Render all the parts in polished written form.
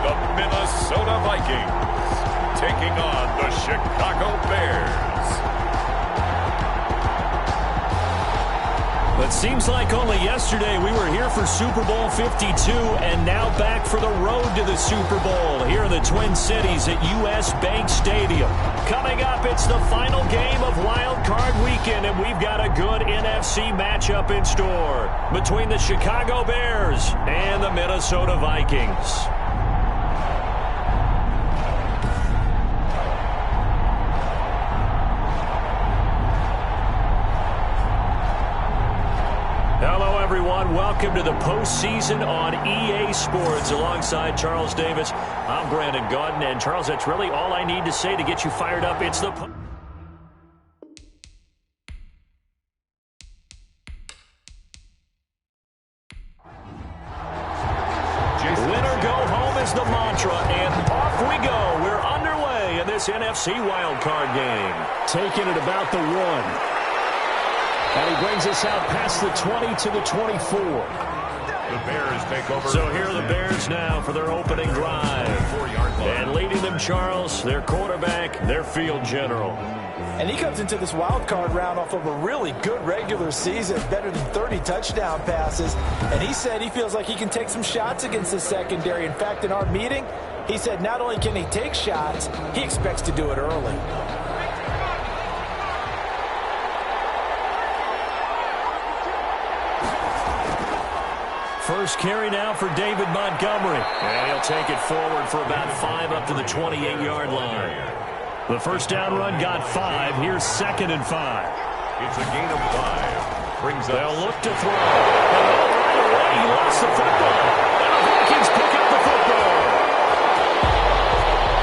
the Minnesota Vikings taking on the Chicago Bears. It seems like only yesterday we were here for Super Bowl 52 and now back for the road to the Super Bowl here in the Twin Cities at US Bank Stadium. Coming up, it's the final game of Wild Card Weekend, and we've got a good NFC matchup in store between the Chicago Bears and the Minnesota Vikings. Hello, everyone. Welcome to the postseason on EA Sports. Alongside Charles Davis, I'm Brandon Gaudin. And, Charles, that's really all I need to say to get you fired up. It's the... Winner go home is the mantra, and off we go. We're underway in this NFC wildcard game. Taking it about the 1. And he brings us out past the 20 to the 24. The Bears take over. So here are the Bears now for their opening drive. And leading them, Charles, their quarterback, their field general. And he comes into this wild card round off of a really good regular season, better than 30 touchdown passes. And he said he feels like he can take some shots against the secondary. In fact, in our meeting, he said not only can he take shots, he expects to do it early. First carry now for David Montgomery. And he'll take it forward for about 5 up to the 28-yard line. The first down run got 5. Here's 2nd and 5. It's a gain of 5. Brings up. They'll look to throw. And right away, he lost the football. And the Vikings pick up the football.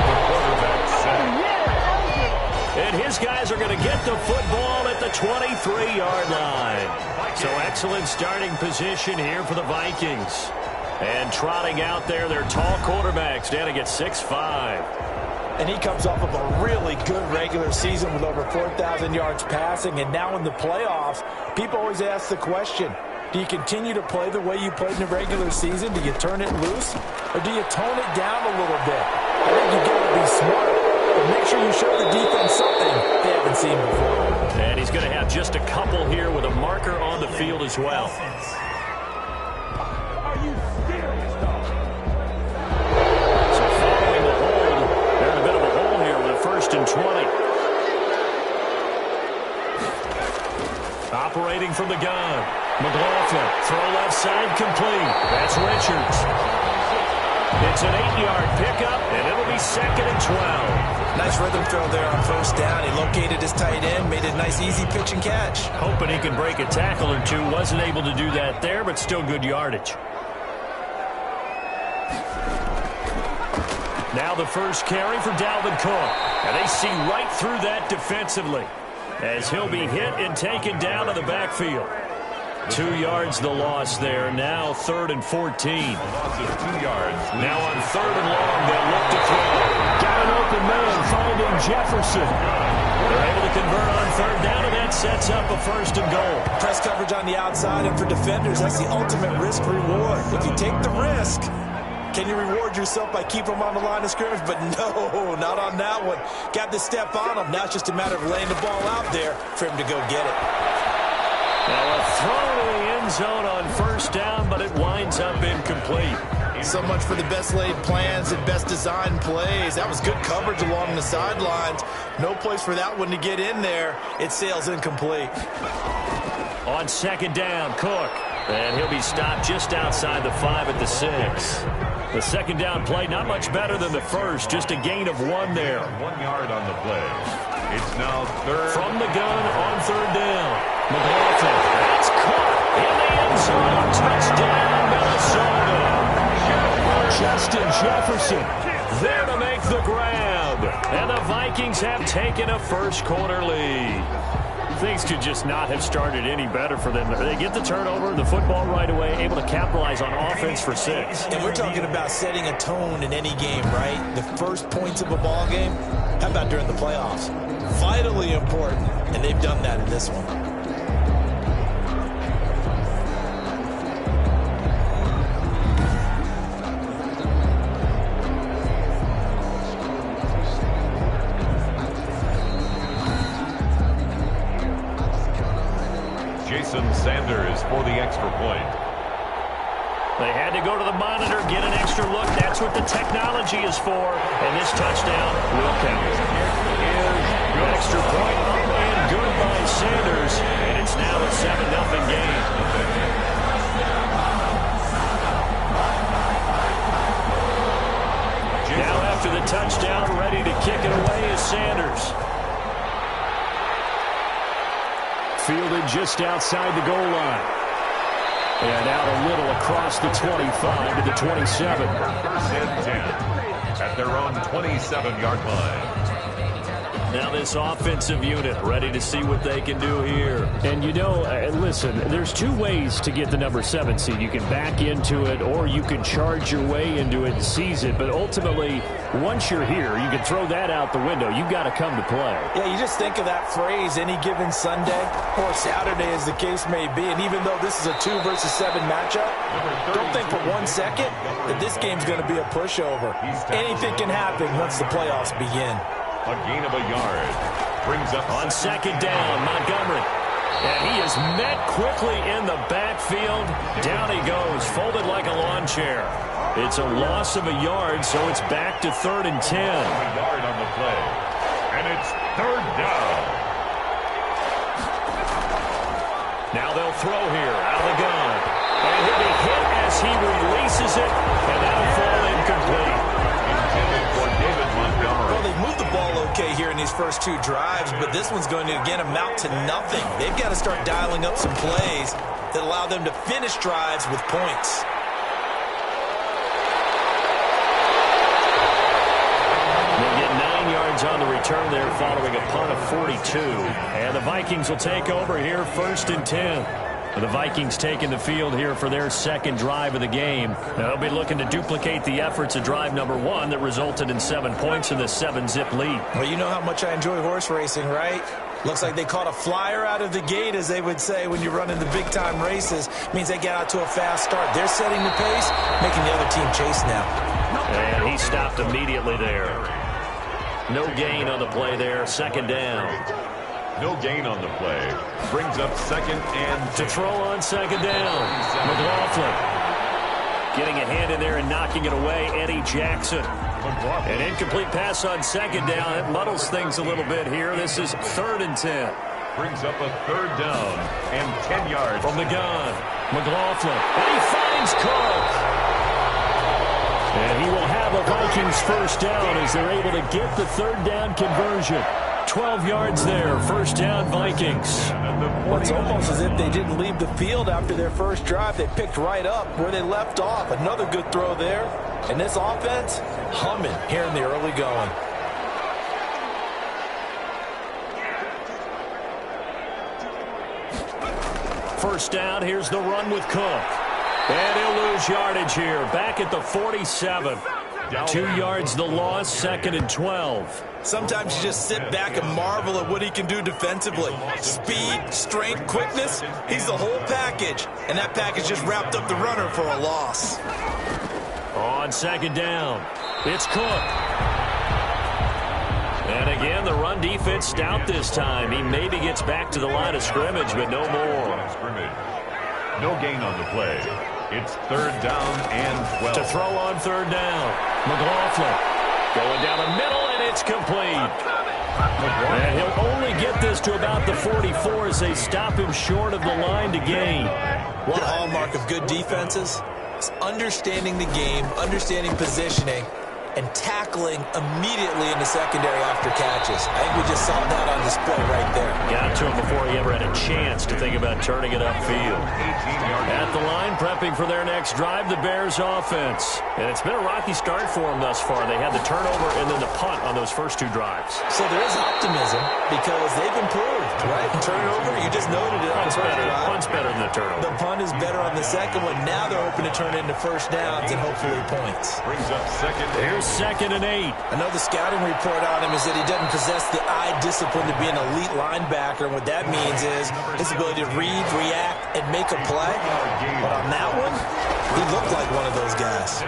The quarterback set. And his guys are going to get the football at the 23-yard line. So excellent starting position here for the Vikings. And trotting out there, their tall quarterback standing at 6'5". And he comes off of a really good regular season with over 4,000 yards passing. And now in the playoffs, people always ask the question, do you continue to play the way you played in the regular season? Do you turn it loose? Or do you tone it down a little bit? I think you got to be smart. But make sure you show the defense something they haven't seen before. And he's going to have just a couple here with a marker on the field as well. Are you serious, dog? So following the hold, they're in a bit of a hole here with a 1st and 20. Operating from the gun. McLaughlin, throw left side complete. That's Richards. It's an 8-yard pickup, and it'll be 2nd and 12. Nice rhythm throw there on first down. He located his tight end, made a nice easy pitch and catch. Hoping he can break a tackle or two. Wasn't able to do that there, but still good yardage. Now the first carry for Dalvin Cook. And they see right through that defensively as he'll be hit and taken down to the backfield. 2 yards the loss there. Now 3rd and 14. Loss of 2 yards. Now on 3rd and long, they'll look to throw. Got an open man finding Jefferson. They're able to convert on 3rd down, and that sets up a 1st and goal. Press coverage on the outside, and for defenders, that's the ultimate risk-reward. If you take the risk, can you reward yourself by keeping them on the line of scrimmage? But no, not on that one. Got to step on them. Now it's just a matter of laying the ball out there for him to go get it. Now a throw to the end zone on 1st down, but it winds up incomplete. So much for the best laid plans and best designed plays. That was good coverage along the sidelines. No place for that one to get in there. It sails incomplete. On 2nd down, Cook. And he'll be stopped just outside the 5 at the 6. The 2nd down play, not much better than the first. Just a gain of 1 there. 1 yard on the play. It's now 3rd. From the gun on 3rd down. McLaughlin. That's caught in the end zone. Touchdown, Minnesota. Justin Jefferson there to make the grab. And the Vikings have taken a first quarter lead. Things could just not have started any better for them. They get the turnover, the football right away, able to capitalize on offense for 6. And we're talking about setting a tone in any game, right? The first points of a ball game. How about during the playoffs? Vitally important, and they've done that in this one. for the extra point. They had to go to the monitor, get an extra look. That's what the technology is for. And this touchdown will count. Extra point up and good by Sanders. And it's now a 7-0 game. Now after the touchdown, ready to kick it away is Sanders. Fielded just outside the goal line. And out a little across the 25 to the 27. First and 10 at their own 27-yard line. Now this offensive unit ready to see what they can do here. And you know, listen, there's two ways to get the number 7 seed. You can back into it or you can charge your way into it and seize it. But ultimately, once you're here, you can throw that out the window. You've got to come to play. Yeah, you just think of that phrase, any given Sunday or Saturday as the case may be. And even though this is a 2 versus 7 matchup, don't think for 1 second that this game's going to be a pushover. Anything can happen once the playoffs begin. A gain of a yard. Brings up on second down, Montgomery. And he is met quickly in the backfield. Down he goes, folded like a lawn chair. It's a loss of a yard, so it's back to 3rd and 10. A yard on the play. And it's 3rd down. Now they'll throw here out of the gun. And he'll be hit as he releases it, and that'll fall incomplete. Intended for David Montgomery. Well, they've moved the ball okay here in these first 2 drives, but this one's going to, again, amount to nothing. They've got to start dialing up some plays that allow them to finish drives with points. They'll get 9 yards on the return there following a punt of 42. And the Vikings will take over here 1st and 10. The Vikings taking the field here for their 2nd drive of the game. Now, they'll be looking to duplicate the efforts of drive number 1 that resulted in 7 points in the 7-zip lead. Well, you know how much I enjoy horse racing, right? Looks like they caught a flyer out of the gate, as they would say when you're running the big-time races. Means they get out to a fast start. They're setting the pace, making the other team chase now. And he stopped immediately there. No gain on the play there, 2nd down. No gain on the play. Brings up 2nd and to throw on 2nd down. McLaughlin getting a hand in there and knocking it away. Eddie Jackson. An incomplete pass on 2nd down. It muddles things a little bit here. This is 3rd and 10. Brings up a 3rd down and 10 yards. From the gun, McLaughlin. And he finds Cook. And he will have a Vikings 1st down as they're able to get the 3rd down conversion. 12 yards there, 1st down Vikings. Well, it's almost as if they didn't leave the field after their first drive. They picked right up where they left off. Another good throw there. And this offense, humming here in the early going. First down, here's the run with Cook. And he'll lose yardage here, back at the 47. 2 yards the loss, 2nd and 12. Sometimes you just sit back and marvel at what he can do defensively. Speed, strength, quickness, he's the whole package. And that package just wrapped up the runner for a loss. On 2nd down, it's Cook. And again, the run defense stout this time. He maybe gets back to the line of scrimmage, but no more. No gain on the play. It's 3rd down and 12. To throw on 3rd down, McLaughlin going down the middle, and it's complete. And he'll only get this to about the 44 as they stop him short of the line to gain. One hallmark of good defenses is understanding the game, understanding positioning, and tackling immediately in the secondary after catches. I think we just saw that on display right there. Got to him before he ever had a chance to think about turning it upfield. At the line, prepping for their next drive, the Bears offense. And it's been a rocky start for them thus far. They had the turnover and then the punt on those first 2 drives. So there is optimism because they've improved, right? Turnover, you just noted it on the first drive. Punt's better than the turnover. The punt is better on the second one. Now they're hoping to turn it into 1st downs and hopefully points. Brings up 2nd. Here's 2nd and 8. I know the scouting report on him is that he doesn't possess the eye discipline to be an elite linebacker. And what that means is his ability to read, react, and make a play. But on that one, he looked like one of those guys.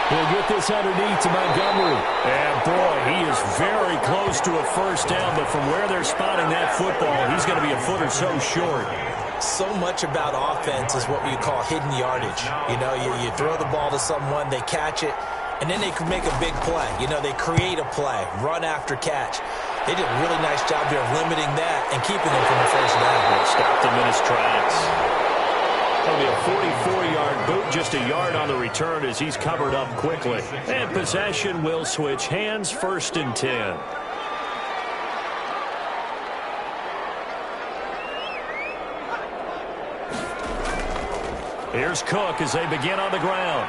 He'll get this underneath to Montgomery. And boy, he is very close to a 1st down, but from where they're spotting that football, he's going to be a foot or so short. So much about offense is what we call hidden yardage. You know, you throw the ball to someone, they catch it, and then they can make a big play. You know, they create a play, run after catch. They did a really nice job there of limiting that and keeping him from the first down. Stopped him in his tracks. That'll be a 44-yard boot, just a yard on the return as he's covered up quickly. And possession will switch hands, 1st and 10. Here's Cook as they begin on the ground.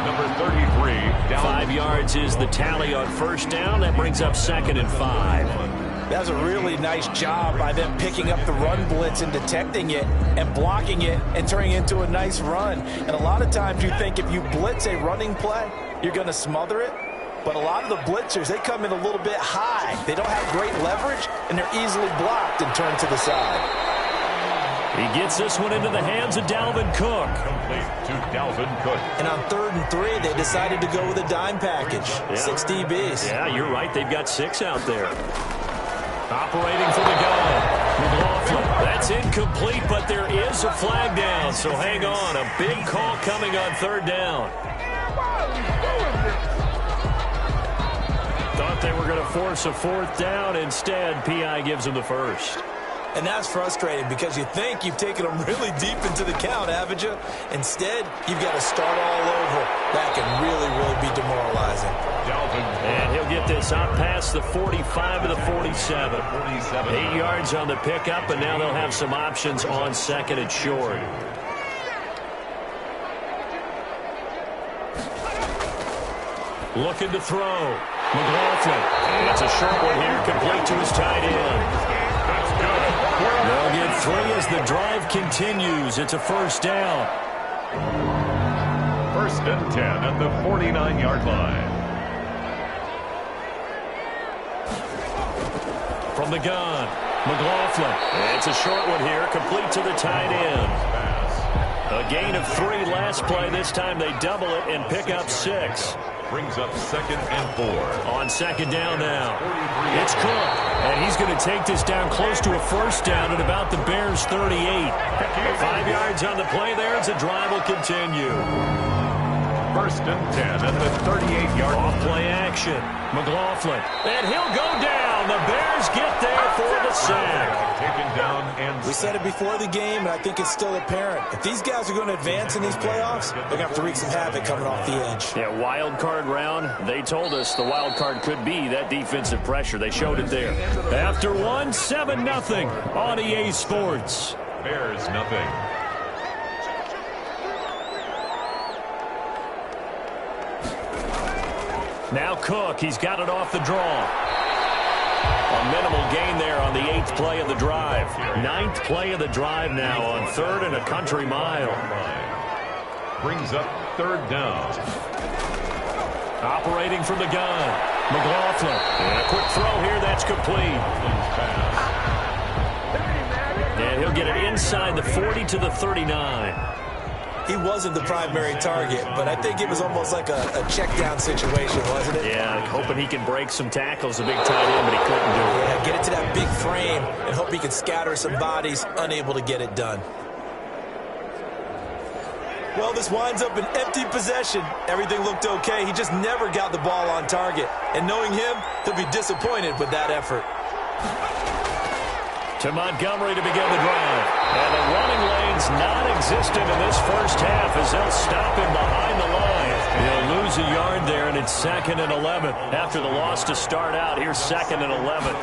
Number 33, down. 5 yards is the tally on 1st down. That brings up 2nd and 5. That was a really nice job by them picking up the run blitz and detecting it and blocking it and turning it into a nice run. And a lot of times you think if you blitz a running play, you're going to smother it. But a lot of the blitzers, they come in a little bit high. They don't have great leverage, and they're easily blocked and turned to the side. He gets this one into the hands of Dalvin Cook. Complete to Dalvin Cook. And on 3rd and 3, they decided to go with a dime package. Yeah. 6 DBs. Yeah, you're right. They've got 6 out there. Operating from the gun. McLaughlin. That's incomplete, but there is a flag down. So hang on. A big call coming on 3rd down. Thought they were going to force a 4th down. Instead, P.I. gives them the 1st. And that's frustrating because you think you've taken them really deep into the count, haven't you? Instead, you've got to start all over. That can really, really be demoralizing. And he'll get this out past the 45 to the 47. 8 yards on the pickup, and now they'll have some options on 2nd and short. Looking to throw. McLaughlin. And it's a short one here, complete to his tight end. They'll get 3 as the drive continues. It's a 1st down. 1st and 10 at the 49-yard line. From the gun, McLaughlin. It's a short one here, complete to the tight end. A gain of 3 last play. This time they double it and pick up 6. Brings up 2nd and 4. On 2nd down now. It's Cook. And he's going to take this down close to a 1st down at about the Bears' 38. 5 yards on the play there as the drive will continue. 1st and 10 at the 38-yard line. Off-play action. McLaughlin. And he'll go down. The Bears get there for the sack. Taken down and we said it before the game, and I think it's still apparent. If these guys are going to advance in these playoffs, they're going to have to wreak some havoc coming off the edge. Yeah, wild card round. They told us the wild card could be that defensive pressure. They showed it there. After 1, 7-0 on EA Sports. Bears nothing. Now Cook, he's got it off the draw. A minimal gain there on the 8th play of the drive. 9th play of the drive now on 3rd and a country mile. Brings up 3rd down. Operating from the gun. McLaughlin. And a quick throw here, that's complete. And he'll get it inside the 40 to the 39. He wasn't the primary target, but I think it was almost like a check-down situation, wasn't it? Yeah, hoping he can break some tackles, a big tight end, but he couldn't do it. Yeah, get it to that big frame and hope he can scatter some bodies, unable to get it done. Well, this winds up an empty possession. Everything looked okay. He just never got the ball on target. And knowing him, he'll be disappointed with that effort. To Montgomery to begin the drive. And the running lane's non-existent in this 1st half as they'll stop him behind the line. He'll lose a yard there, and it's 2nd and 11. After the loss to start out, here's 2nd and 11.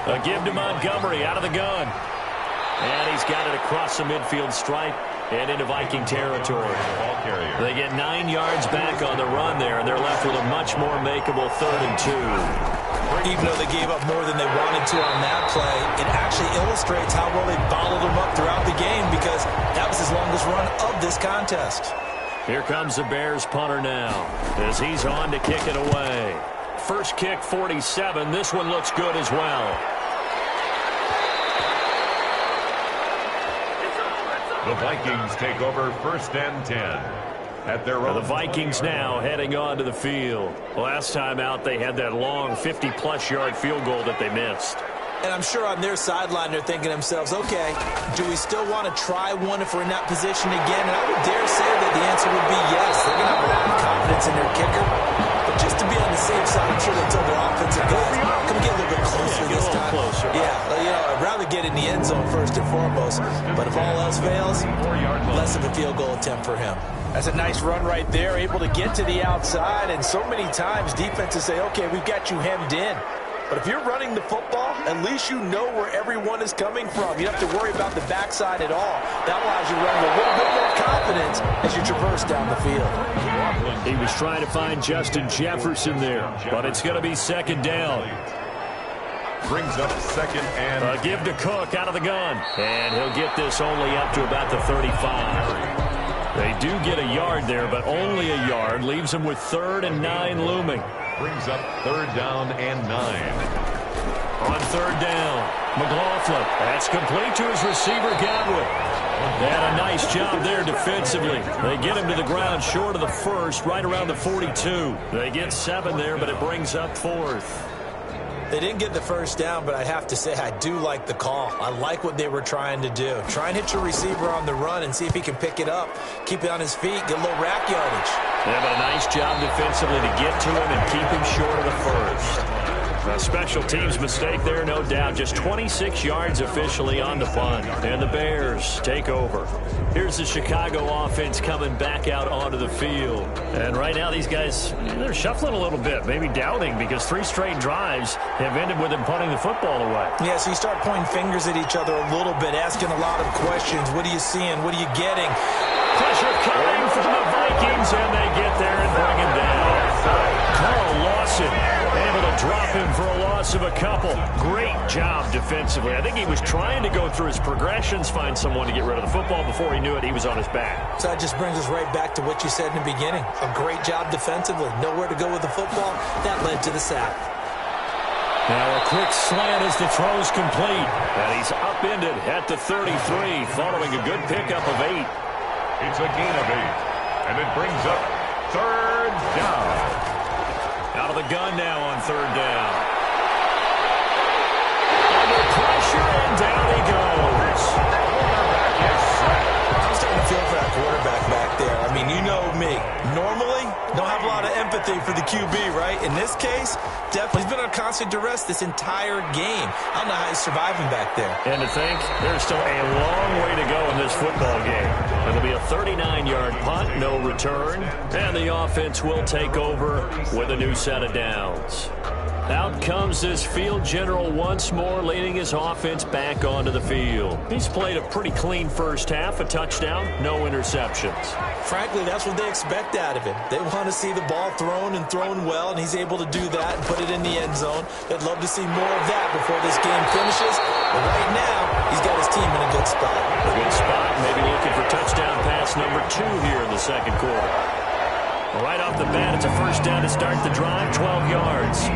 A give to Montgomery out of the gun. And he's got it across the midfield stripe and into Viking territory. They get 9 yards back on the run there, and they're left with a much more makeable 3rd and 2. Even though they gave up more than they wanted to on that play, it actually illustrates how well they bottled them up throughout the game because that was his longest run of this contest. Here comes the Bears punter now as he's on to kick it away. First kick, 47. This one looks good as well. The Vikings take over 1st and 10. At their own. The Vikings now heading on to the field. Last time out, they had that long 50-plus yard field goal that they missed. And I'm sure on their sideline they're thinking to themselves, okay, do we still want to try one if we're in that position again? And I would dare say that the answer would be yes. They're going to have a lot of confidence in their kicker. But just to be on the safe side, I'm sure they told their offensive guys, come get a little bit closer this time. Closer. Yeah, I'd rather get in the end zone first and foremost. But if all else fails, less of a field goal attempt for him. That's a nice run right there, able to get to the outside. And so many times defenses say, okay, we've got you hemmed in. But if you're running the football, at least you know where everyone is coming from. You don't have to worry about the backside at all. That allows you to run with a little bit more confidence as you traverse down the field. He was trying to find Justin Jefferson there, but it's going to be second down. Brings up second and... A give to Cook out of the gun. And he'll get this only up to about the 35. They do get a yard there, but only a yard. Leaves them with 3rd and 9 looming. Brings up 3rd down and 9. On 3rd down, McLaughlin. That's complete to his receiver, Godwin. They had a nice job there defensively. They get him to the ground short of the 1st, right around the 42. They get 7 there, but it brings up 4th. They didn't get the first down, but I have to say I do like the call. I like what they were trying to do. Try and hit your receiver on the run and see if he can pick it up. Keep it on his feet, get a little rack yardage. Yeah, but a nice job defensively to get to him and keep him short of the 1st. A special teams mistake there, no doubt. Just 26 yards officially on the punt. And the Bears take over. Here's the Chicago offense coming back out onto the field. And right now these guys, they're shuffling a little bit, maybe doubting, because 3 straight drives have ended with them punting the football away. Yeah, so you start pointing fingers at each other a little bit, asking a lot of questions. What are you seeing? What are you getting? Pressure coming from the Vikings, and they get there and bring him down. Carl Lawson able to drop him for a loss of a couple. Great job defensively. I think he was trying to go through his progressions, find someone to get rid of the football. Before he knew it, he was on his back. So that just brings us right back to what you said in the beginning. A great job defensively. Nowhere to go with the football. That led to the sack. Now a quick slant as the throw's complete. And he's upended at the 33 following a good pickup of 8. It's a gain of 8. And it brings up 3rd down. Out of the gun now on 3rd down. Under pressure, and down he goes. I'm starting to feel for that quarterback back there. I mean, you know me. Normally, don't have a lot of empathy for the QB, right? In this case, definitely he's been on constant duress this entire game. I don't know how he's surviving back there. And to think, there's still a long way to go in this football game. It'll be a 39-yard punt, no return, and the offense will take over with a new set of downs. Out comes this field general once more, leading his offense back onto the field. He's played a pretty clean first half, a touchdown, no interceptions. Frankly, that's what they expect out of him. They want to see the ball thrown and thrown well, and he's able to do that and put it in the end zone. They'd love to see more of that before this game finishes. But right now, he's got his team in a good spot. A good spot, maybe looking for touchdown pass number 2 here in the second quarter. Right off the bat, it's a first down to start the drive, 12 yards.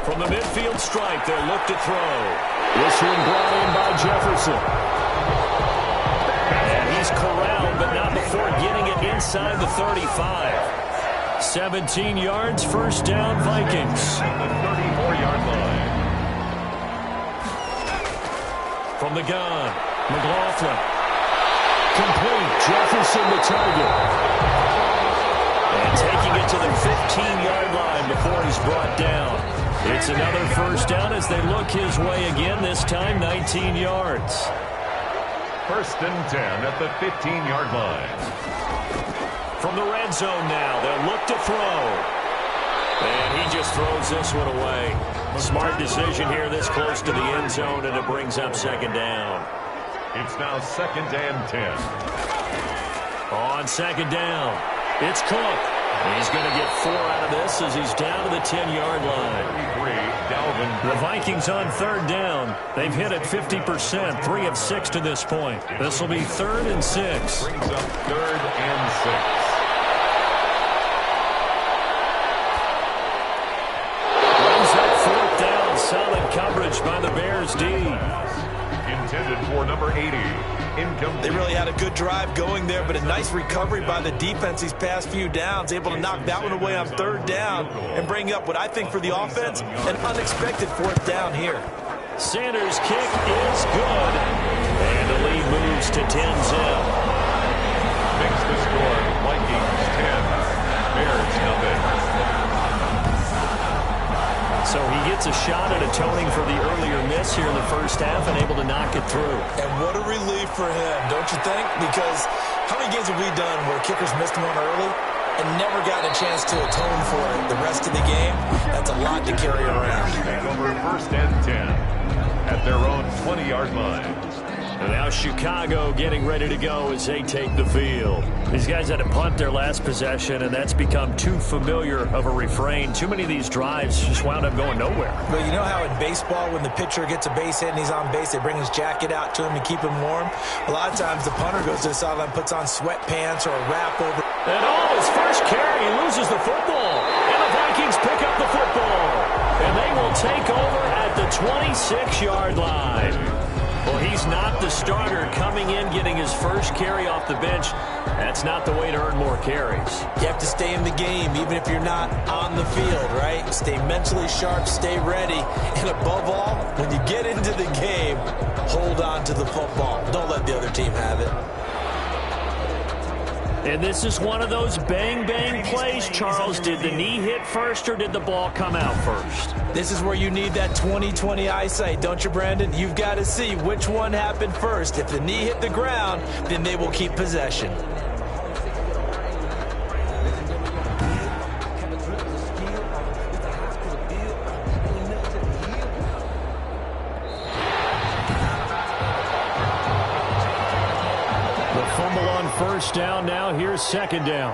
From the midfield stripe, they'll look to throw. This one brought in by Jefferson. And he's corralled, but not before getting it inside the 35. 17 yards, first down, Vikings. At the 34-yard line. From the gun, McLaughlin. Complete, Jefferson the target. And taking it to the 15-yard line before he's brought down. It's another first down as they look his way again, this time 19 yards. 1st and 10 at the 15-yard line. From the red zone now, they'll look to throw. And he just throws this one away. Smart decision here this close to the end zone, and it brings up second down. It's now 2nd and 10. On second down, it's Cook. He's going to get 4 out of this as he's down to the 10-yard line. 33, Dalvin. The Vikings on 3rd down. They've hit it 50%, 3 of 6 to this point. This will be 3rd and 6. Brings up 3rd and 6. Brings up 4th down. Solid coverage by the Bears D. Intended for number 80. incomplete. They really had a good drive going there, but a nice recovery by the defense these past few downs, able to knock that one away on third down and bring up what I think for the offense, an unexpected fourth down here. Sanders' kick is good, and the lead moves to 10-0. Makes the score Vikings 10, Bears nothing. So he gets a shot at atoning for the earlier miss here in the first half and able to knock it through. And what a relief for him, don't you think? Because how many games have we done where kickers missed one early and never got a chance to atone for it the rest of the game? That's a lot to carry around. Over first and 10 at their own 20-yard line. And now Chicago getting ready to go as they take the field. These guys had to punt their last possession, and that's become too familiar of a refrain. Too many of these drives just wound up going nowhere. But you know how in baseball, when the pitcher gets a base hit and he's on base, they bring his jacket out to him to keep him warm? A lot of times the punter goes to the sideline, puts on sweatpants or a wrap over. And his first carry, he loses the football. And the Vikings pick up the football. And they will take over at the 26-yard line. Well, he's not the starter coming in, getting his first carry off the bench. That's not the way to earn more carries. You have to stay in the game, even if you're not on the field, right? Stay mentally sharp, stay ready. And above all, when you get into the game, hold on to the football. Don't let the other team have it. And this is one of those bang-bang plays, Charles. Did the knee hit first or did the ball come out first? This is where you need that 20/20 eyesight, don't you, Brandon? You've got to see which one happened first. If the knee hit the ground, then they will keep possession. First down now. Here's second down.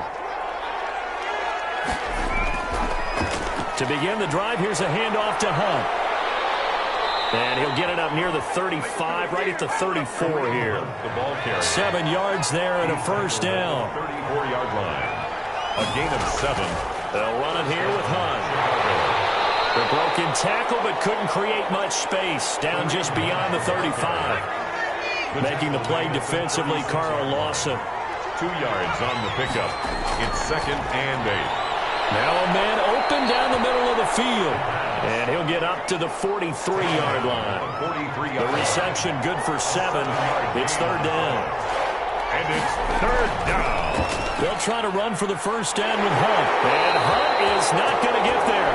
To begin the drive, here's a handoff to Hunt. And he'll get it up near the 35, right at the 34 here. The ball carrier. 7 yards there and a first down. 34-yard line. A gain of 7. They'll run it here with Hunt. The broken tackle, but couldn't create much space. Down just beyond the 35. Making the play defensively, Carl Lawson. 2 yards on the pickup. It's 2nd and 8. Now a man open down the middle of the field. And he'll get up to the 43-yard line. 43 The reception good for 7. It's third down. And it's third down. They'll try to run for the first down with Hunt. And Hunt is not going to get there.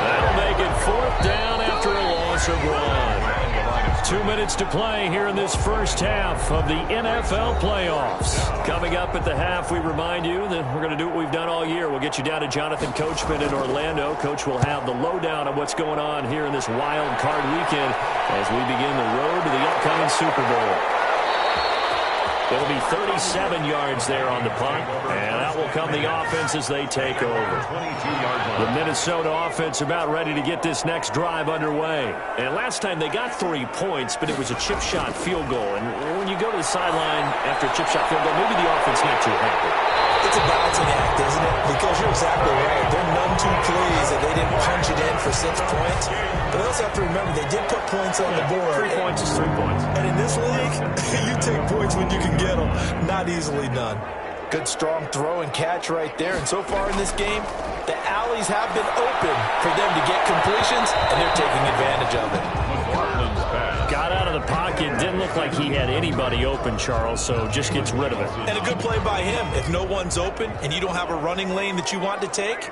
That'll make it fourth down after a loss of 1. 2 minutes to play here in this first half of the NFL playoffs. Coming up at the half, we remind you that we're going to do what we've done all year. We'll get you down to Jonathan Coachman in Orlando. Coach will have the lowdown on what's going on here in this wild card weekend as we begin the road to the upcoming Super Bowl. It'll be 37 yards there on the punt, and out will come the offense as they take over. The Minnesota offense about ready to get this next drive underway. And last time they got 3 points, but it was a chip shot field goal. And when you go to the sideline after a chip shot field goal, maybe the offense not too happy. It's a balancing act, isn't it? Because you're exactly right. They're none too pleased that they didn't punch it in for 6 points. But they also have to remember they did put points on the board. 3 points is 3 points. And in this league, you take points when you can get them. Not easily done. Good strong throw and catch right there. And so far in this game, the alleys have been open for them to get completions, and they're taking advantage of it. Got out of the pocket. Didn't look like he had anybody open, Charles, so just gets rid of it. And a good play by him. If no one's open and you don't have a running lane that you want to take,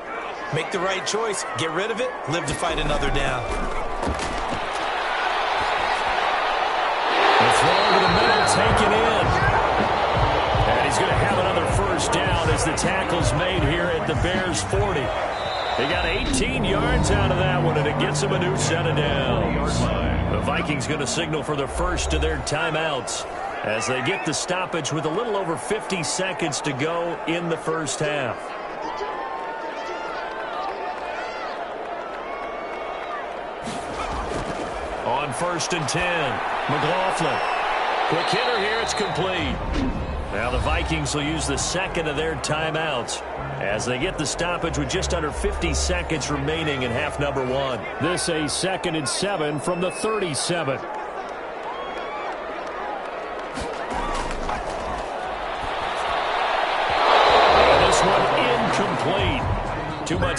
make the right choice. Get rid of it. Live to fight another down. The throw to the middle, taken in. And he's going to have another first down as the tackle's made here at the Bears' 40. They got 18 yards out of that one, and it gets them a new set of downs. The Vikings going to signal for the first of their timeouts as they get the stoppage with a little over 50 seconds to go in the first half. On 1st and 10, McLaughlin. Quick hitter here, it's complete. Now the Vikings will use the second of their timeouts as they get the stoppage with just under 50 seconds remaining in half number 1. This a 2nd and 7 from the 37.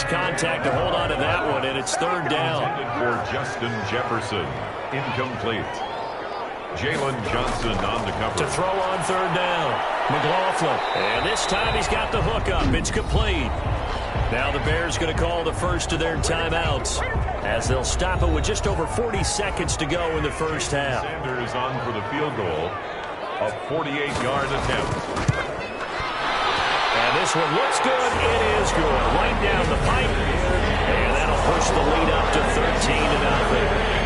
contact to hold on to that one, and it's third down. For Justin Jefferson. Incomplete. Jalen Johnson on the cover. To throw on third down. McLaughlin. And this time he's got the hook up. It's complete. Now the Bears going to call the first of their timeouts as they'll stop it with just over 40 seconds to go in the first half. Sanders on for the field goal. A 48-yard attempt. And this one looks good. It is good. Right down the pipe. And that'll push the lead up to 13-0.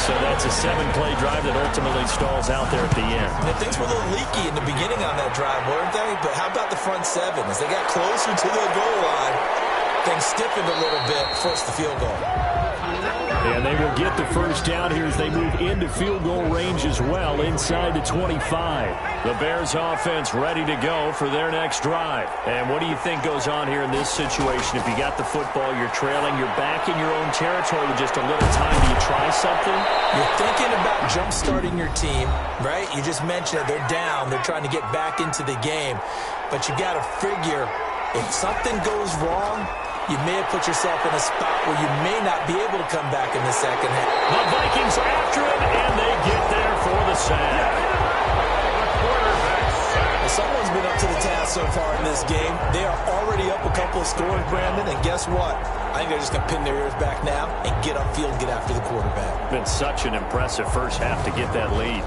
So that's a 7-play drive that ultimately stalls out there at the end. And things were a little leaky in the beginning on that drive, weren't they? But how about the front seven? As they got closer to the goal line, things stiffened a little bit, forced the field goal. And they will get the first down here as they move into field goal range as well, inside the 25. The Bears offense ready to go for their next drive. And what do you think goes on here in this situation? If you got the football, you're trailing, you're back in your own territory with just a little time. Do you try something? You're thinking about jump-starting your team, right? You just mentioned it. They're down. They're trying to get back into the game. But you got to figure if something goes wrong, you may have put yourself in a spot where you may not be able to come back in the second half. The Vikings after him, and they get there for the sack. Well, someone's been up to the task so far in this game. They are already up a couple of scores, Brandon, and guess what? I think they're just going to pin their ears back now and get upfield and get after the quarterback. Been such an impressive first half to get that lead.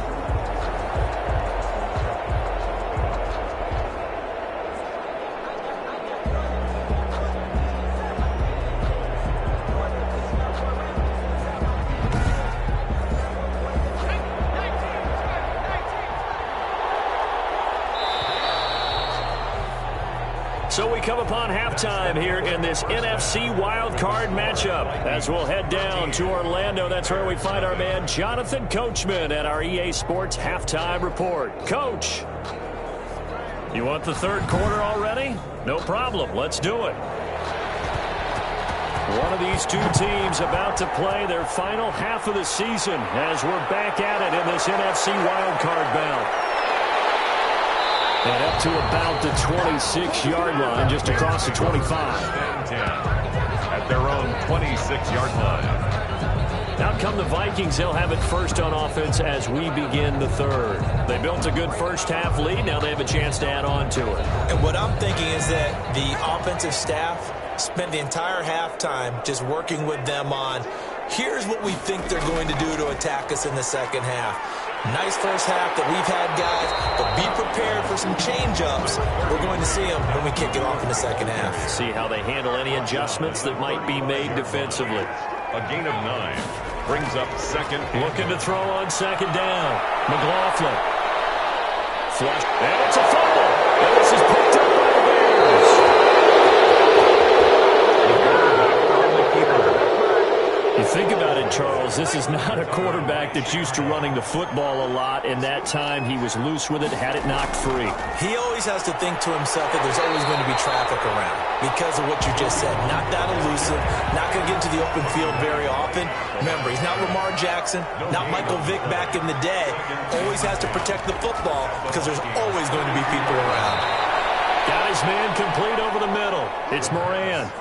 So we come upon halftime here in this NFC wildcard matchup. As we'll head down to Orlando, that's where we find our man Jonathan Coachman at our EA Sports Halftime Report. Coach, you want the third quarter already? No problem. Let's do it. One of these two teams about to play their final half of the season as we're back at it in this NFC wildcard bout. And up to about the 26-yard line, just across the 25. At their own 26-yard line. Out come the Vikings. They'll have it first on offense as we begin the third. They built a good first-half lead. Now they have a chance to add on to it. And what I'm thinking is that the offensive staff spent the entire halftime just working with them on, here's what we think they're going to do to attack us in the second half. Nice first half that we've had, guys, but be prepared for some change-ups. We're going to see them when we kick it off in the second half. See how they handle any adjustments that might be made defensively. A gain of 9 brings up second. Looking to throw on second down. McLaughlin. Flush. And it's a fumble. And this is picked up by the Bears. You think about it, Charles, this is not a quarterback that's used to running the football a lot, and that time he was loose with it, had it knocked free. He always has to think to himself that there's always going to be traffic around because of what you just said. Not that elusive, not going to get to the open field very often. Remember, he's not Lamar Jackson, not Michael Vick back in the day. Always has to protect the football because there's always going to be people around. Got his man complete over the middle. It's Moran.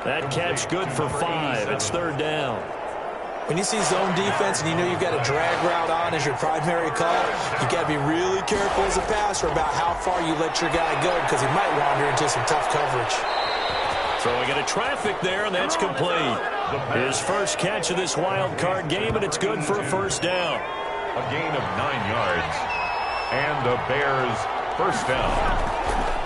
That catch good for 5. It's third down. When you see zone defense and you know you've got a drag route on as your primary call, you got to be really careful as a passer about how far you let your guy go because he might wander into some tough coverage. Throwing into traffic there, and that's complete. His first catch of this wild card game, and it's good for a first down. A gain of 9 yards. And the Bears first down.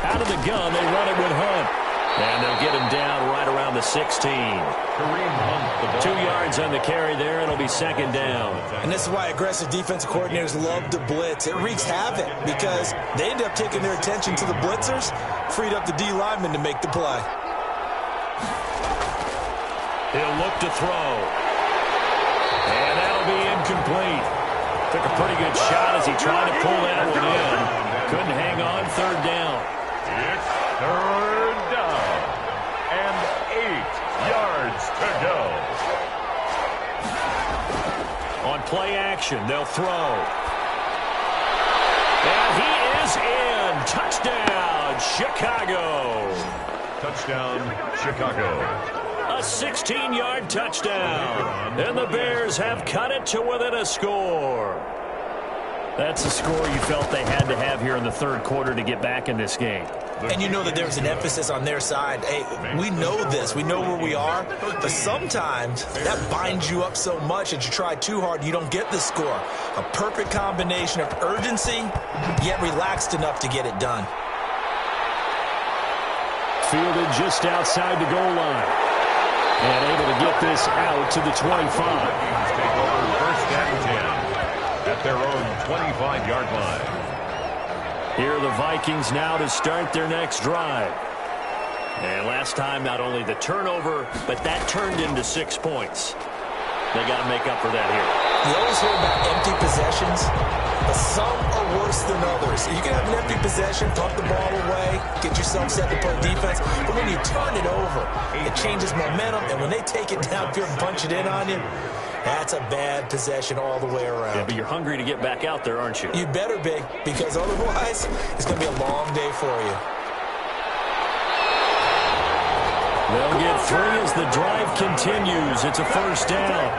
Out of the gun, they run it with Hunt. And they'll get him down right around the 16. Kareem Hunt, the 2 yards on the carry there. It'll be second down. And this is why aggressive defensive coordinators love to blitz. It wreaks havoc because they end up taking their attention to the blitzers, freed up the D lineman to make the play. He'll look to throw. And that'll be incomplete. Took a pretty good shot as he tried to pull that one in. Couldn't hang on. Third down. It's third down. And 8 yards to go. On play action, they'll throw. And he is in. Touchdown, Chicago. Touchdown, Chicago. A 16-yard touchdown. And the Bears have cut it to within a score. That's a score you felt they had to have here in the third quarter to get back in this game. And you know that there's an emphasis on their side. Hey, we know this. We know where we are. But sometimes that binds you up so much that you try too hard and you don't get the score. A perfect combination of urgency, yet relaxed enough to get it done. Fielded just outside the goal line. And able to get this out to the 25. Vikings take over first and 10 at their own 25-yard line. Here are the Vikings now to start their next drive. And last time, not only the turnover, but that turned into 6 points. They got to make up for that here. You always hear about empty possessions, but some are worse than others. You can have an empty possession, pump the ball away, get yourself set to play defense, but when you turn it over, it changes momentum, and when they take it downfield and punch it in on you, that's a bad possession all the way around. Yeah, but you're hungry to get back out there, aren't you? You better be, because otherwise, it's going to be a long day for you. They'll get 3 as the drive continues. It's a first down.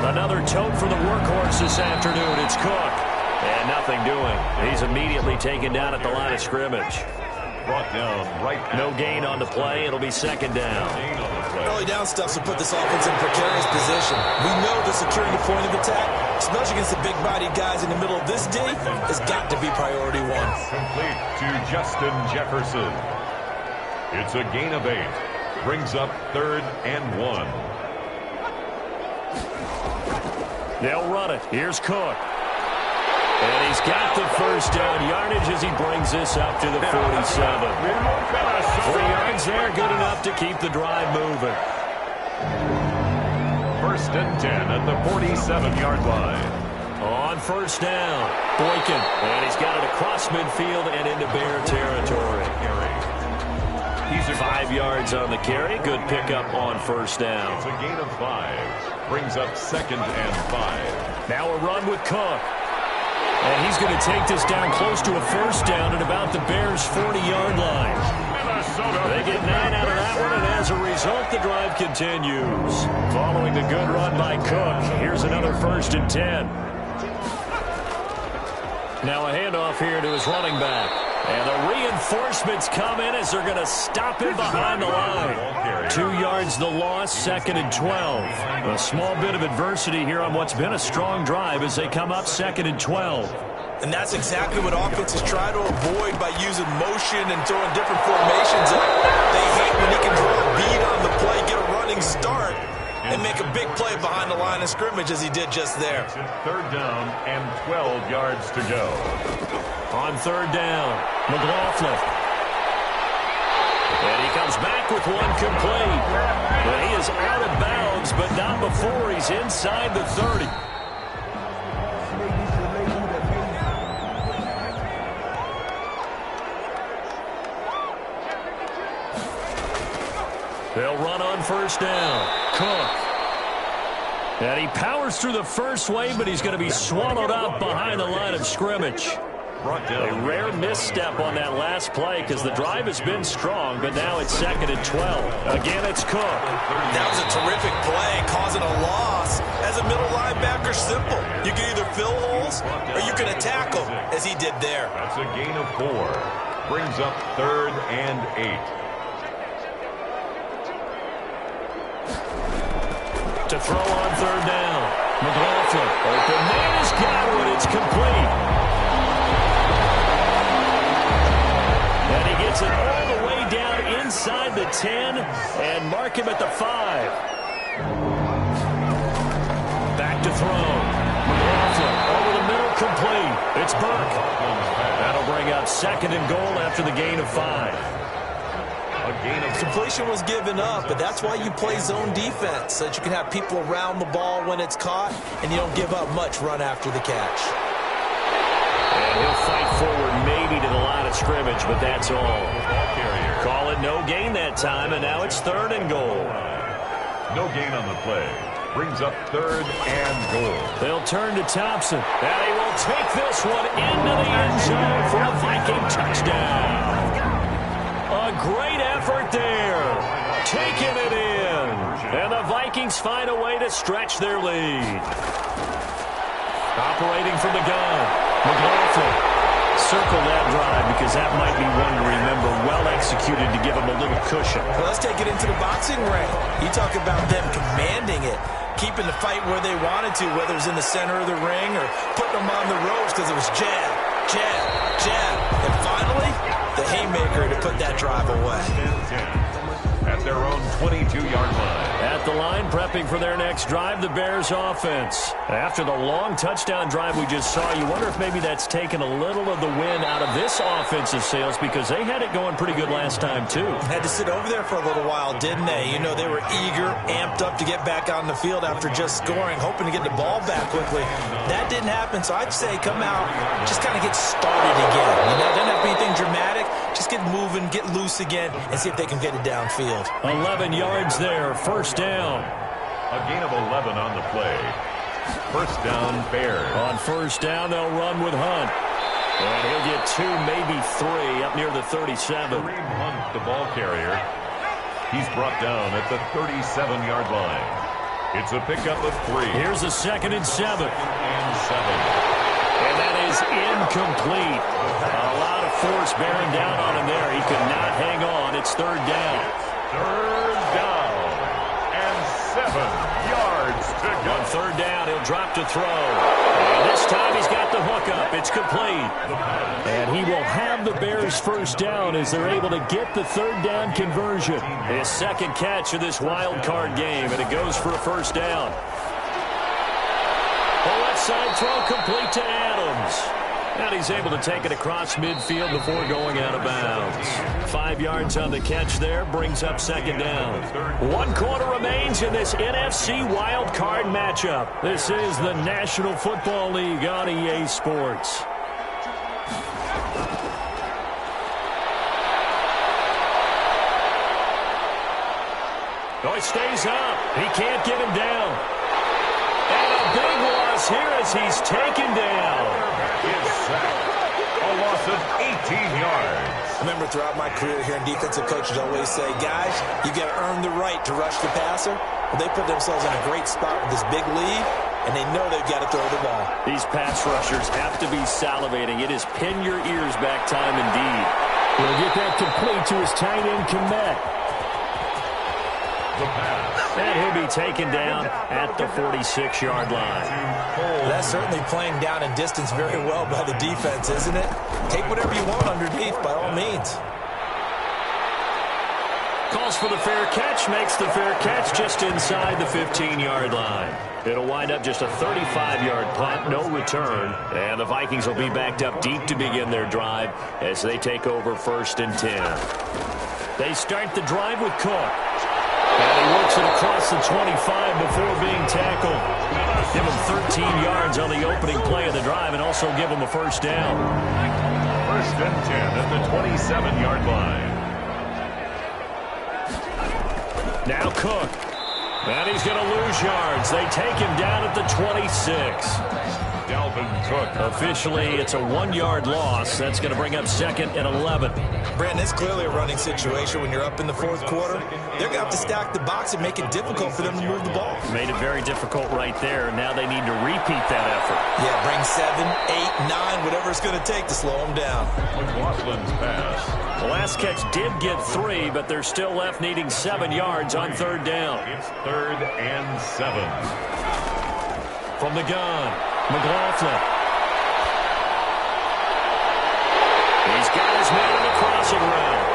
Another tote for the workhorse this afternoon. It's Cook. And nothing doing. He's immediately taken down at the line of scrimmage. Brought down right. No gain on the play. It'll be second down. Early down stuff will put this offense in precarious position. We know that securing the point of attack, especially against the big-bodied guys in the middle of this D, has got to be priority one. Complete to Justin Jefferson. It's a gain of 8. Brings up 3rd and 1. They'll run it. Here's Cook. And he's got the first down yardage as he brings this up to the 47. 3 yards there, good enough to keep the drive moving. First and 10 at the 47-yard line. On first down, Boykin. And he's got it across midfield and into Bear territory. He's 5 yards on the carry. Good pickup on first down. It's a gain of 5. Brings up 2nd and 5. Now a run with Cook. And he's going to take this down close to a first down at about the Bears' 40-yard line. They get 9 out of that one, and as a result, the drive continues. Following the good run by Cook, here's another first and 10. Now a handoff here to his running back. And the reinforcements come in as they're going to stop him behind the line. 2 yards the loss, 2nd and 12. A small bit of adversity here on what's been a strong drive as they come up 2nd and 12. And that's exactly what offenses try to avoid by using motion and throwing different formations. They hate when he can draw a bead on the play, get a running start, and make a big play behind the line of scrimmage as he did just there. It's 3rd down and 12 yards to go. On 3rd down, McLaughlin. And he comes back with one complete. But he is out of bounds, but not before he's inside the 30. They'll run on first down. Cook. And he powers through the first wave, but he's going to be swallowed up behind the line of scrimmage. A rare misstep on that last play because the drive has been strong, but now it's 2nd and 12. Again, it's Cook. That was a terrific play, causing a loss. As a middle linebacker, simple. You can either fill holes or you can attack them, as he did there. That's a gain of 4. Brings up 3rd and 8. To throw on 3rd down. McLaughlin. Open man has got one. It's complete. And he gets it all the way down inside the 10 and mark him at the 5. Back to throw. McLaughlin over the middle, complete. It's Burke. That'll bring up 2nd and goal after the gain of 5. Completion was given up, but that's why you play zone defense, so that you can have people around the ball when it's caught, and you don't give up much run after the catch. And he'll fight forward maybe to the line of scrimmage, but that's all. Call it no gain that time, and now it's 3rd and goal. No gain on the play. Brings up 3rd and goal. They'll turn to Thompson. And he will take this one into the end zone for a Viking touchdown. A great effort there. Taking it in. And the Vikings find a way to stretch their lead. Operating from the gun. McLaughlin. Circle that drive because that might be one to remember. Well executed to give them a little cushion. Well, let's take it into the boxing ring. You talk about them commanding it, keeping the fight where they wanted to, whether it's in the center of the ring or putting them on the ropes because it was jab, jab, jab. And finally, the haymaker to put that drive away. At their own 22-yard line. At the line, prepping for their next drive, the Bears offense. After the long touchdown drive we just saw, you wonder if maybe that's taken a little of the wind out of this offensive sails because they had it going pretty good last time, too. Had to sit over there for a little while, didn't they? You know, they were eager, amped up to get back on the field after just scoring, hoping to get the ball back quickly. That didn't happen, so I'd say come out, just kind of get started again. You know, doesn't have to be anything dramatic. Just get moving, get loose again, and see if they can get it downfield. 11 yards there, first down. A gain of 11 on the play. First down, Bears. On first down, they'll run with Hunt. And he'll get 2, maybe 3, up near the 37. Kareem Hunt, the ball carrier. He's brought down at the 37-yard line. It's a pickup of 3. Here's a 2nd and 7. And 7. And that is incomplete. A lot of force bearing down on him there. He could not hang on. It's 3rd down. 3rd down. And 7 yards to go. On 3rd down, he'll drop to throw. And this time he's got the hook up. It's complete. And he will have the Bears first down as they're able to get the 3rd down conversion. His 2nd catch of this wild card game, and it goes for a first down. The left side throw complete to Adams. And he's able to take it across midfield before going out of bounds. 5 yards on the catch there, brings up 2nd down. 1 quarter remains in this NFC wild card matchup. This is the National Football League on EA Sports. Oh, he stays up. He can't get him down. And a big loss here as he's taken down. Is sacked. A loss of 18 yards. I remember throughout my career here in defensive coaches always say, guys, you got to earn the right to rush the passer. Well, they put themselves in a great spot with this big lead, and they know they've got to throw the ball. These pass rushers have to be salivating. It is pin your ears back time indeed. He'll get that complete to his tight end, Komet. The pass. And he'll be taken down at the 46-yard line. That's certainly playing down in distance very well by the defense, isn't it? Take whatever you want underneath, by all means. Calls for the fair catch, makes the fair catch just inside the 15-yard line. It'll wind up just a 35-yard punt, no return. And the Vikings will be backed up deep to begin their drive as they take over 1st and 10. They start the drive with Cook. And he works it across the 25 before being tackled. Give him 13 yards on the opening play of the drive and also give him a first down. 1st and 10 at the 27-yard line. Now Cook. And he's going to lose yards. They take him down at the 26. Dalvin Cook. Officially, it's a 1-yard loss. That's going to bring up 2nd and 11. Brandon, it's clearly a running situation when you're up in the 4th quarter. They're going to have to stack the box and make it difficult for them to move the ball. Made it very difficult right there. Now they need to repeat that effort. Yeah, bring 7, 8, 9, whatever it's going to take to slow them down. McLaughlin's pass. The last catch did get 3, but they're still left needing 7 yards on 3rd down. It's 3rd and 7. From the gun, McLaughlin. He's got his man in the crossing route.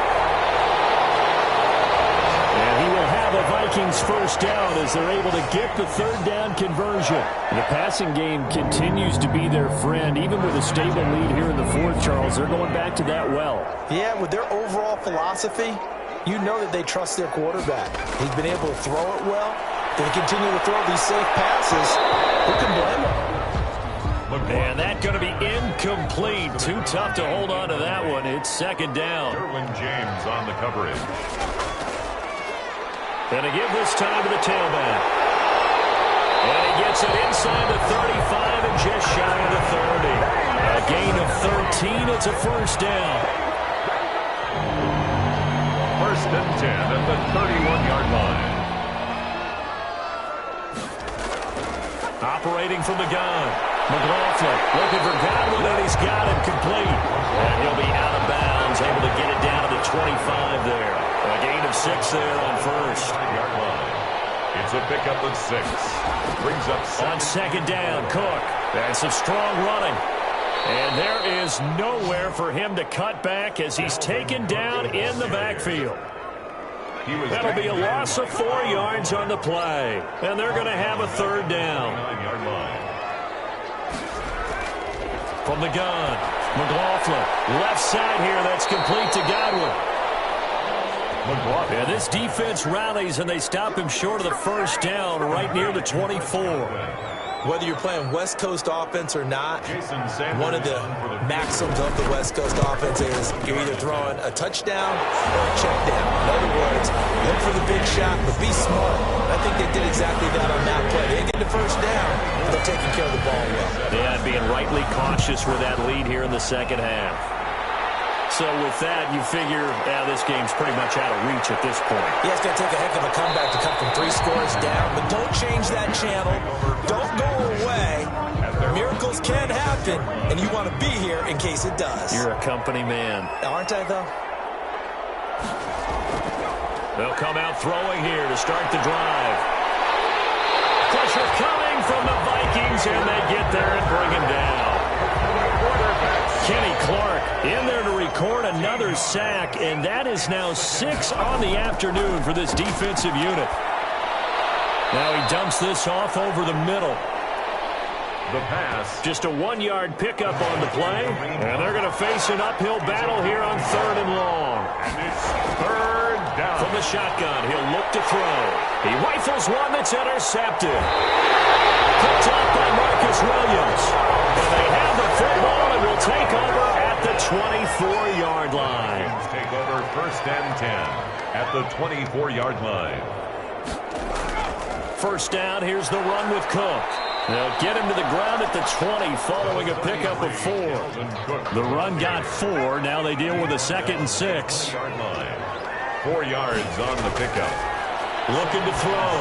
And he will have a Vikings first down as they're able to get the 3rd down conversion. The passing game continues to be their friend. Even with a stable lead here in the 4th, Charles, they're going back to that well. Yeah, with their overall philosophy, you know that they trust their quarterback. He's been able to throw it well. They continue to throw these safe passes. Who can blame him? And that's going to be incomplete. Too tough to hold on to that one. It's 2nd down. Derwin James on the coverage. And to give this time to the tailback. And he gets it inside the 35 and just shy of the 30. A gain of 13. It's a first down. First and 10 at the 31-yard line. Operating from the gun. McLaughlin looking for Godwin, and he's got it complete. And he'll be out of bounds, able to get it down to the 25 there. A gain of 6 there on first. It's a pickup of 6. Brings up on second down, Cook. And some strong running. And there is nowhere for him to cut back as he's taken down in the backfield. That'll be a loss of 4 yards on the play. And they're going to have a third down. From the gun, McLaughlin, left side here, that's complete to Godwin. And this defense rallies, and they stop him short of the first down right near the 24. Whether you're playing West Coast offense or not, one of the maxims of the West Coast offense is you're either throwing a touchdown or a check down. In other words, look for the big shot, but be smart. I think they did exactly that on that play. They didn't get the first down, but they're taking care of the ball well. Yeah, being rightly cautious with that lead here in the second half. So with that, you figure, this game's pretty much out of reach at this point. Yeah, it's going to take a heck of a comeback to come from 3 scores down, but don't change that channel. Don't go away. Miracles can happen, and you want to be here in case it does. You're a company man. Aren't I, though? They'll come out throwing here to start the drive. Pressure coming from the Vikings, and they get there and bring him down. Kenny Clark in there to record another sack, and that is now 6 on the afternoon for this defensive unit. Now he dumps this off over the middle. The pass. Just a 1-yard pickup on the play, and they're going to face an uphill battle here on 3rd and long. And it's 3rd down. From the shotgun, he'll look to throw. He rifles one that's intercepted. Picked up by Marcus Williams. And they have the football and will take over at the 24-yard line. Take over 1st and 10 at the 24-yard line. First down, here's the run with Cook. They'll get him to the ground at the 20 following a pickup of 4. The run got 4. Now they deal with a 2nd and 6. 4 yards on the pickup. Looking to throw.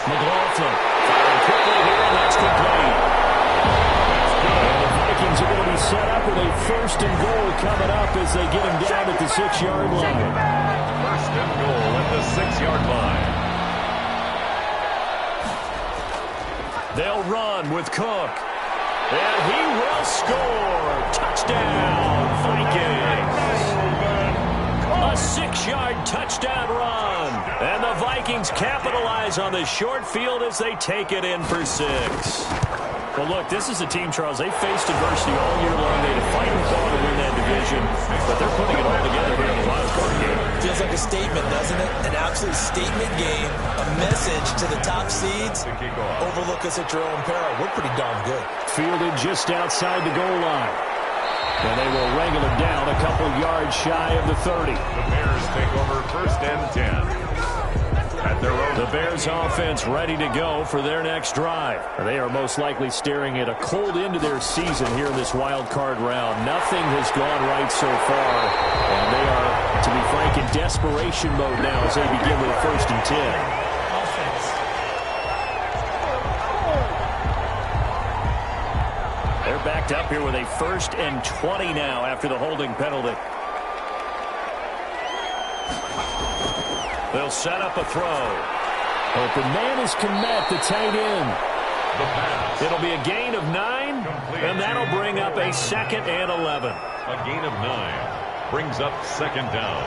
McLaughlin firing quickly here, and that's complete. And the Vikings are going to be set up with a 1st and goal coming up as they get him down at the 6-yard line. 1st and goal at the 6-yard line. They'll run with Cook. And he will score. Touchdown, Vikings. A 6-yard touchdown run. And the Vikings capitalize on the short field as they take it in for 6. Well, look, this is a team, Charles. They faced adversity all year long. They had to fight and claw to win that division. But they're putting it all together here in the wild card game. Feels like a statement, doesn't it? An absolute statement game. A message to the top seeds. Overlook us at your own peril. We're pretty darn good. Fielded just outside the goal line. And they will wrangle him down a couple yards shy of the 30. The Bears take over 1st and 10. At their own. The Bears offense ready to go for their next drive. They are most likely staring at a cold end to their season here in this wild card round. Nothing has gone right so far. And they are, to be frank, in desperation mode now as they begin with a 1st and 10. They're backed up here with a 1st and 20 now after the holding penalty. They'll set up a throw. Open man is Kmet, the tight end. The pass. It'll be a gain of 9, and that'll bring up a 2nd and 11. A gain of 9 brings up 2nd down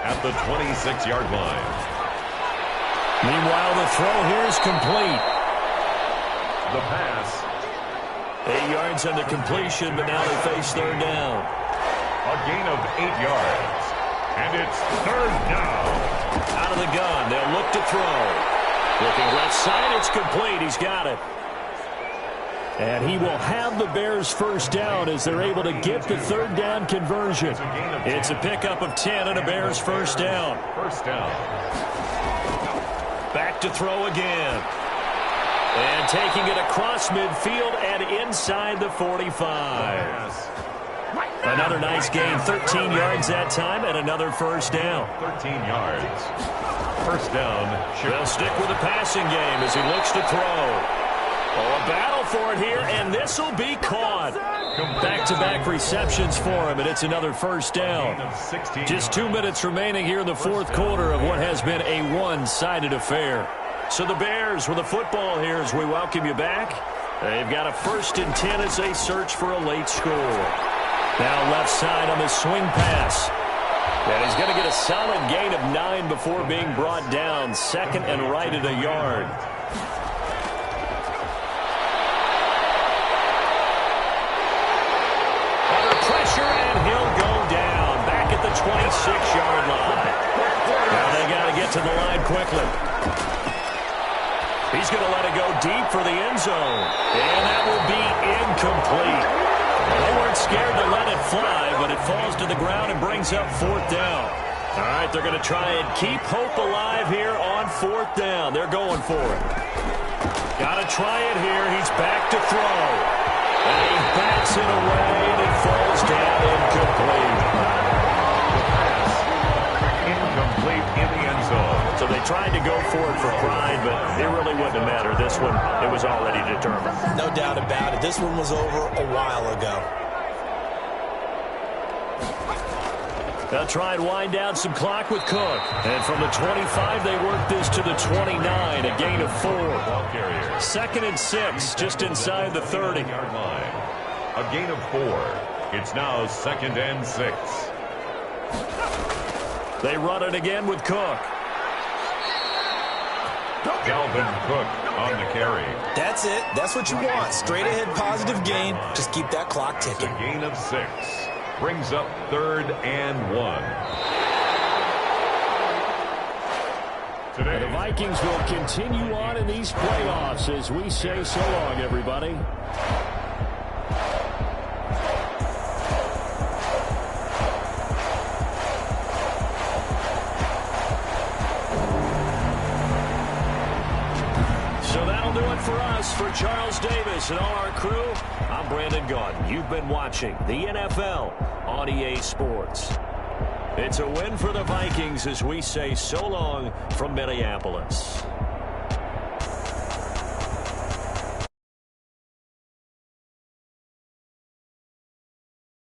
at the 26-yard line. Meanwhile, the throw here is complete. The pass. 8 yards on the completion, but now they face 3rd down. A gain of 8 yards. And it's 3rd down. Out of the gun, they'll look to throw. Looking left side, it's complete. He's got it. And he will have the Bears' 1st down as they're able to get the 3rd down conversion. It's a pickup of 10 and a Bears' 1st down. 1st down. Back to throw again. And taking it across midfield and inside the 45. Another nice gain, 13 yards that time, and another first down. 13 yards. First down. They'll stick with the passing game as he looks to throw. Oh, a battle for it here, and this will be caught. Back-to-back receptions for him, and it's another first down. Just 2 minutes remaining here in the fourth quarter of what has been a one-sided affair. So the Bears with the football here as we welcome you back. They've got a 1st and 10 as they search for a late score. Now left side on the swing pass. And he's going to get a solid gain of 9 before being brought down. 2nd and right at a yard. Under pressure, and he'll go down. Back at the 26-yard line. Now they got to get to the line quickly. He's going to let it go deep for the end zone. And that will be incomplete. They weren't scared to let it fly, but it falls to the ground and brings up 4th down. All right, they're going to try and keep hope alive here on 4th down. They're going for it. Got to try it here. He's back to throw. And he bats it away, and it falls down incomplete. Incomplete in the end zone. So they tried to go for it for pride, but it really wouldn't have mattered. This one, it was already determined. No doubt about it. This one was over a while ago. They'll try and wind down some clock with Cook. And from the 25, they work this to the 29, a gain of 4. 2nd and 6, just inside the 30-yard line. A gain of 4. It's now 2nd and 6. They run it again with Cook. Dalvin Cook on the carry. That's it. That's what you want. Straight ahead positive gain. Just keep that clock ticking. A gain of 6. Brings up 3rd and 1. Today, the Vikings will continue on in these playoffs as we say so long, everybody. For us, for Charles Davis and all our crew, I'm Brandon Gaudin. You've been watching the NFL on EA Sports. It's a win for the Vikings as we say so long from Minneapolis.